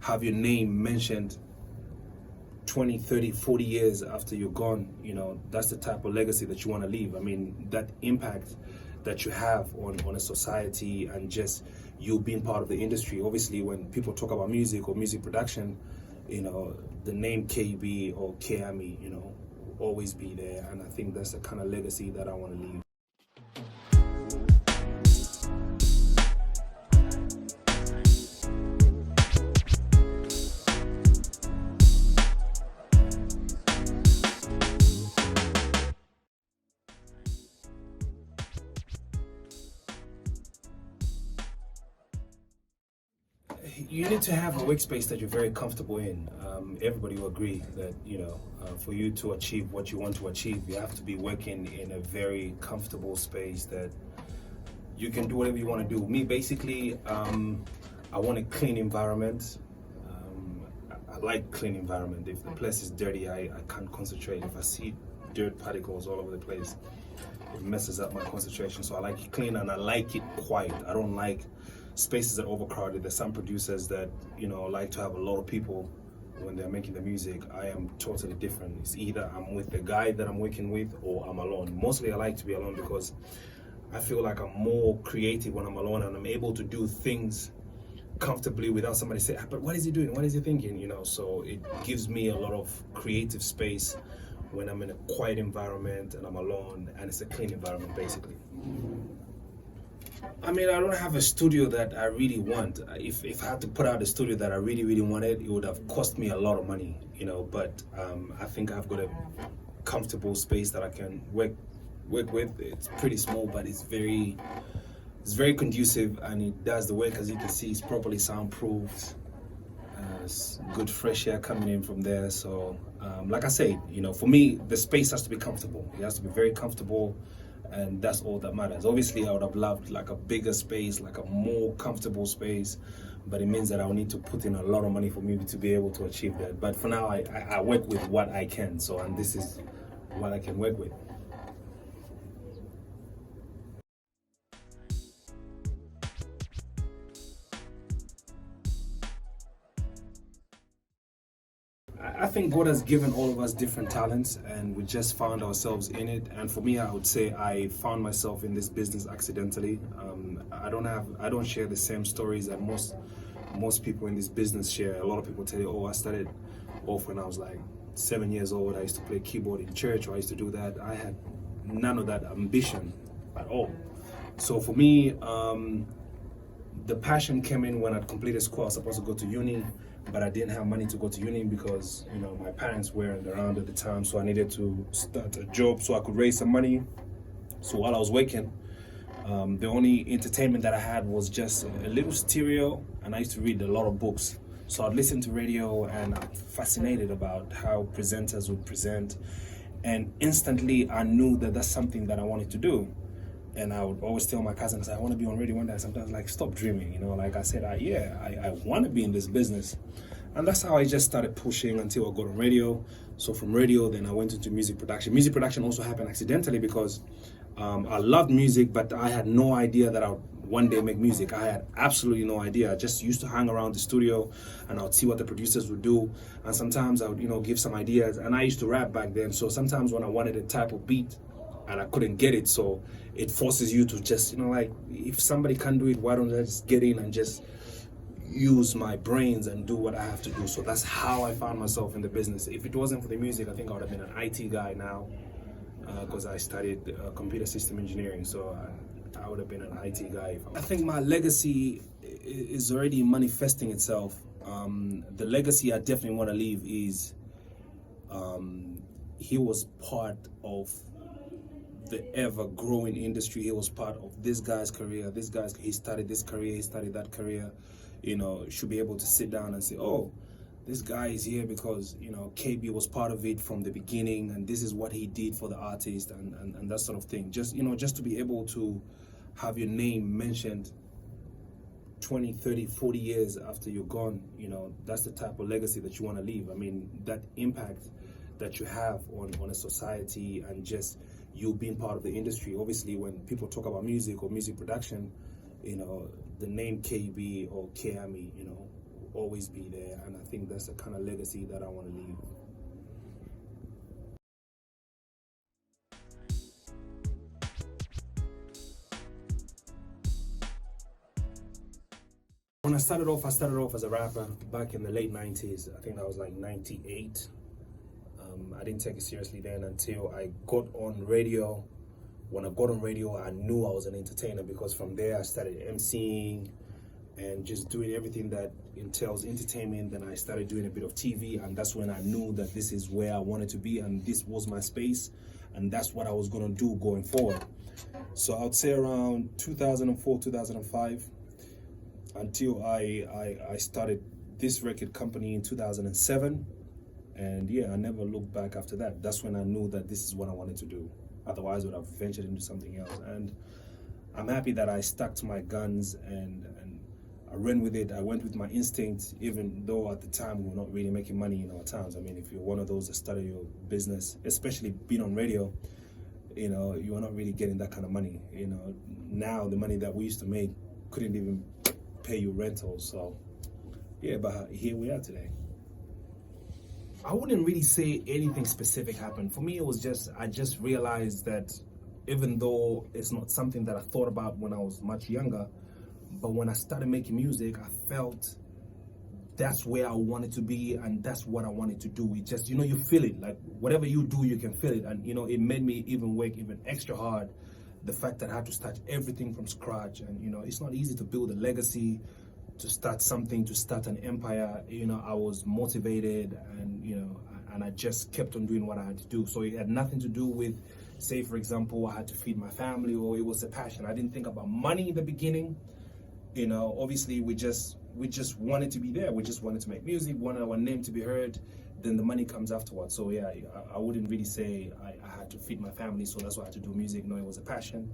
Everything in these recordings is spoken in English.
have your name mentioned 20, 30, 40 years after you're gone. That's the type of legacy that you want to leave. I mean, that impact that you have on a society and just you being part of the industry. Obviously, when people talk about music or music production, the name KB or KAMI, always be there. And I think that's the kind of legacy that I want to leave. You need to have a workspace that you're very comfortable in. Everybody will agree that, for you to achieve what you want to achieve, you have to be working in a very comfortable space that you can do whatever you want to do. Me, basically, I want a clean environment. I like clean environment. If the place is dirty, I can't concentrate. If I see dirt particles all over the place, it messes up my concentration. So I like it clean and I like it quiet. I don't like spaces that are overcrowded. There's some producers that like to have a lot of people when they're making the music. I am totally different. It's either I'm with the guy that I'm working with or I'm alone. Mostly I like to be alone because I feel like I'm more creative when I'm alone and I'm able to do things comfortably without somebody saying, but what is he doing? What is he thinking? So it gives me a lot of creative space when I'm in a quiet environment and I'm alone and it's a clean environment basically. I mean, I don't have a studio that I really want. If I had to put out a studio that I really, really wanted, it would have cost me a lot of money, but I think I've got a comfortable space that I can work with. It's pretty small, but it's very conducive and it does the work. As you can see, it's properly soundproofed. It's good fresh air coming in from there. So, like I said, for me, the space has to be comfortable. It has to be very comfortable. And that's all that matters. Obviously, I would have loved like a bigger space, like a more comfortable space, but it means that I will need to put in a lot of money for me to be able to achieve that. But for now, I work with what I can, and this is what I can work with. I think God has given all of us different talents and we just found ourselves in it. And for me, I would say I found myself in this business accidentally. I don't share the same stories that most people in this business share. A lot of people tell you, I started off when I was like 7 years old. I used to play keyboard in church, or I used to do that. I had none of that ambition at all. So for me, the passion came in when I completed school. I was supposed to go to uni, but I didn't have money to go to uni because my parents weren't around at the time, so I needed to start a job so I could raise some money. So while I was working, the only entertainment that I had was just a little stereo, and I used to read a lot of books. So I'd listen to radio and I'm fascinated about how presenters would present, and instantly I knew that that's something that I wanted to do. And I would always tell my cousins, I want to be on radio one day. Sometimes like, stop dreaming, like I said, I want to be in this business. And that's how I just started pushing until I got on radio. So from radio, then I went into music production. Music production also happened accidentally because I loved music, but I had no idea that I would one day make music. I had absolutely no idea. I just used to hang around the studio and I would see what the producers would do. And sometimes I would, give some ideas. And I used to rap back then. So sometimes when I wanted a type of beat, and I couldn't get it, so it forces you to just, if somebody can do it, why don't I just get in and just use my brains and do what I have to do? So that's how I found myself in the business. If it wasn't for the music, I think I would have been an IT guy now, because I studied computer system engineering, so I would have been an IT guy. I think my legacy is already manifesting itself. The legacy I definitely want to leave is he was part of the ever-growing industry. He was part of this guy's career. He started this career, he started that career. Should be able to sit down and say, this guy is here because, KB was part of it from the beginning, and this is what he did for the artist, and that sort of thing. Just to be able to have your name mentioned 20, 30, 40 years after you're gone, that's the type of legacy that you want to leave. I mean, that impact that you have on a society and just you being part of the industry. Obviously, when people talk about music or music production, the name KB or KAMI, always be there, and I think that's the kind of legacy that I want to leave. When I started off as a rapper back in the late 90s. I think that was like 98. I didn't take it seriously then until I got on radio. When I got on radio, I knew I was an entertainer, because from there I started emceeing and just doing everything that entails entertainment. Then I started doing a bit of TV, and that's when I knew that this is where I wanted to be, and this was my space, and that's what I was going to do going forward. So I would say around 2004, 2005, until I started this record company in 2007. And yeah, I never looked back after that. That's when I knew that this is what I wanted to do. Otherwise, I would have ventured into something else. And I'm happy that I stuck to my guns and I ran with it. I went with my instinct, even though at the time we were not really making money in our towns. I mean, if you're one of those that started your business, especially being on radio, you know, you are not really getting that kind of money. You know, now the money that we used to make couldn't even pay you rentals. So yeah, but here we are today. I wouldn't really say anything specific happened. For me, it was just, I just realized that even though it's not something that I thought about when I was much younger, but when I started making music, I felt that's where I wanted to be, and that's what I wanted to do. It just, you know, you feel it. Like whatever you do, you can feel it. And you know, it made me even work even extra hard. The fact that I had to start everything from scratch, and you know, it's not easy to build a legacy, to start something, to start an empire. You know, I was motivated, and you know, and I just kept on doing what I had to do. So it had nothing to do with, say for example, I had to feed my family, or it was a passion. I didn't think about money in the beginning. You know, obviously we just wanted to be there. We just wanted to make music, wanted our name to be heard. Then the money comes afterwards. So yeah, I wouldn't really say I had to feed my family, so that's why I had to do music. No, it was a passion,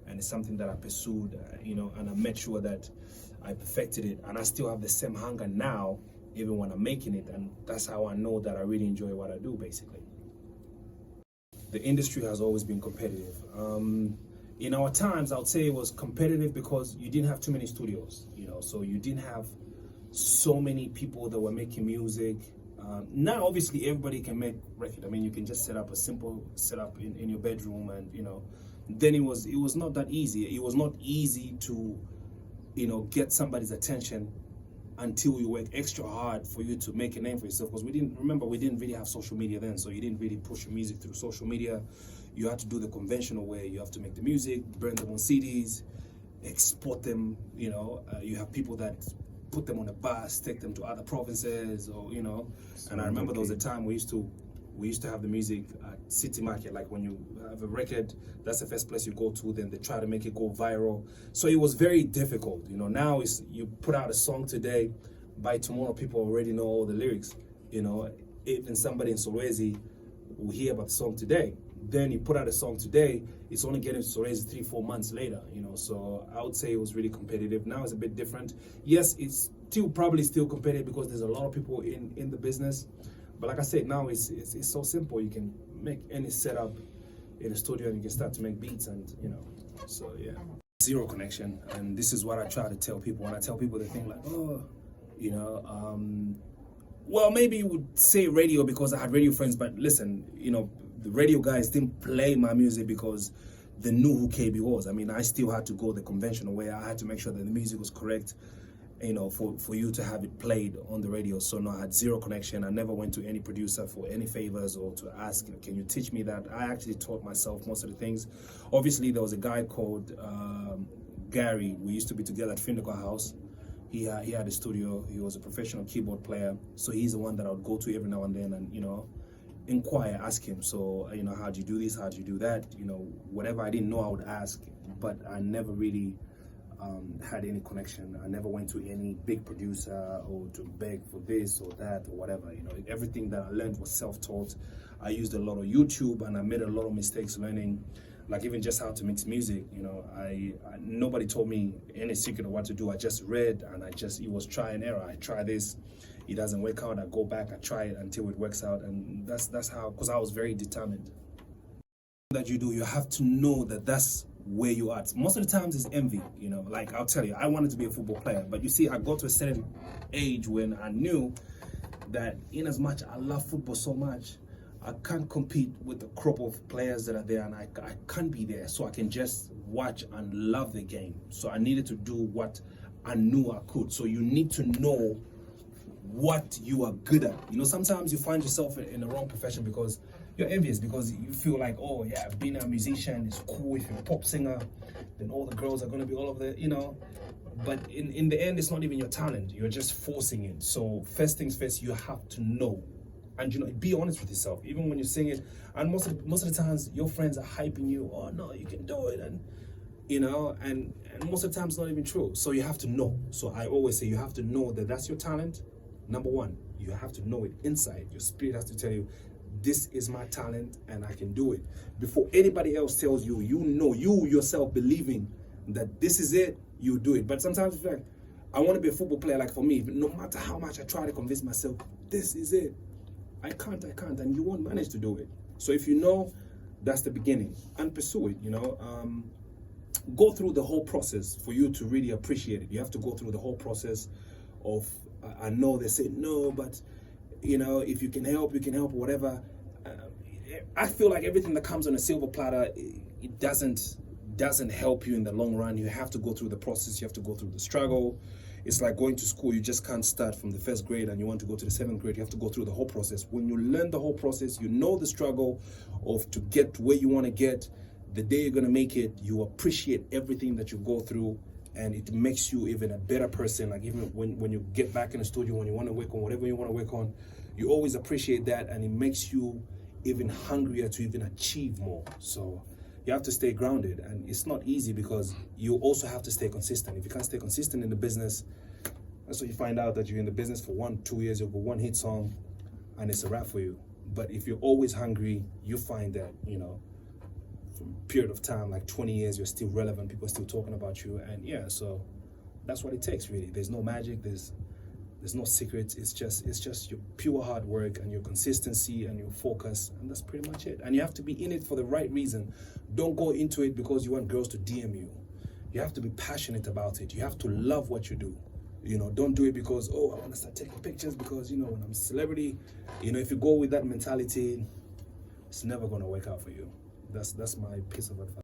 and it's something that I pursued, you know, and I made sure that I perfected it, and I still have the same hunger now, even when I'm making it, and that's how I know that I really enjoy what I do, basically. The industry has always been competitive. In our times, I would say it was competitive because you didn't have too many studios, you know, so you didn't have so many people that were making music. Now, obviously, everybody can make record. I mean, you can just set up a simple setup in your bedroom, and you know, then it was not that easy. It was not easy to, you know, get somebody's attention until you work extra hard for you to make a name for yourself. Because we didn't really have social media then, so you didn't really push your music through social media. You had to do the conventional way. You have to make the music, burn them on CDs, export them. You know, you have people that put them on a bus, take them to other provinces, or you know. And I remember there was a time we used to have the music at City Market. Like when you have a record, that's the first place you go to. Then they try to make it go viral. So it was very difficult. You know, now is you put out a song today, by tomorrow people already know all the lyrics. You know, even somebody in Solwezi will hear about the song today. Then you put out a song today, it's only getting to Solwezi 3-4 months later. You know, so I would say it was really competitive. Now it's a bit different. Yes, it's probably still competitive because there's a lot of people in the business. But like I said, now it's so simple. You can make any setup in a studio and you can start to make beats, and you know, so yeah. Zero connection, and this is what I try to tell people. When I tell people, they think like, oh, you know, well, maybe you would say radio because I had radio friends, but listen, you know, the radio guys didn't play my music because they knew who KB was. I mean, I still had to go the conventional way. I had to make sure that the music was correct, you know, for you to have it played on the radio. So no, I had zero connection. I never went to any producer for any favors or to ask, can you teach me that? I actually taught myself most of the things. Obviously, there was a guy called Gary. We used to be together at Findico House. He had a studio. He was a professional keyboard player. So he's the one that I would go to every now and then and, you know, inquire, ask him. So, you know, how do you do this? How do you do that? You know, whatever I didn't know, I would ask, but I never really had any connection. I never went to any big producer or to beg for this or that or whatever. You know, everything that I learned was self-taught. I used a lot of YouTube, and I made a lot of mistakes learning, like even just how to mix music. You know, nobody told me any secret of what to do. I just read, and it was try and error. I try this, it doesn't work out. I go back, I try it until it works out, and that's how. Because I was very determined. That you do, you have to know that that's where you are. Most of the times it's envy, you know. Like, I'll tell you, I wanted to be a football player, but you see, I got to a certain age when I knew that in as much I love football so much, I can't compete with the crop of players that are there, and I can't be there. So I can just watch and love the game. So I needed to do what I knew I could. So you need to know what you are good at. You know, sometimes you find yourself in the wrong profession because you're envious, because you feel like, oh yeah, being a musician is cool. If you're a pop singer, then all the girls are going to be all over the, you know. But in the end, it's not even your talent. You're just forcing it. So first things first, you have to know. And, you know, be honest with yourself, even when you sing it. And most of the times, your friends are hyping you. Oh no, you can do it, and you know, and most of the time it's not even true. So you have to know. So I always say you have to know that that's your talent. Number one, you have to know it inside. Your spirit has to tell you, this is my talent and I can do it. Before anybody else tells you, you know, you yourself believing that this is it, you do it. But sometimes it's like, I want to be a football player. Like for me, no matter how much I try to convince myself, this is it, I can't, and you won't manage to do it. So if you know, that's the beginning, and pursue it, you know. Go through the whole process for you to really appreciate it. You have to go through the whole process of, I know they say no, but you know, if you can help, whatever. I feel like everything that comes on a silver platter, it doesn't help you in the long run. You have to go through the process. You have to go through the struggle. It's like going to school. You just can't start from the first grade and you want to go to the 7th grade. You have to go through the whole process. When you learn the whole process, you know the struggle of to get where you want to get. The day you're going to make it, you appreciate everything that you go through, and it makes you even a better person. Like even when you get back in the studio, when you want to work on whatever you want to work on, you always appreciate that, and it makes you even hungrier to even achieve more. So you have to stay grounded, and it's not easy because you also have to stay consistent. If you can't stay consistent in the business, that's what you find out, that you're in the business for 1-2 years, you'll go one hit song and it's a wrap for you. But if you're always hungry, you find that, you know, from a period of time, like 20 years, you're still relevant, people are still talking about you. And yeah, so that's what it takes really. There's no magic, there's no secrets. It's just your pure hard work and your consistency and your focus, and that's pretty much it. And you have to be in it for the right reason. Don't go into it because you want girls to DM you. You have to be passionate about it. You have to love what you do. You know, don't do it because, oh, I want to start taking pictures because, you know, when I'm a celebrity. You know, if you go with that mentality, it's never going to work out for you. That's my piece of advice.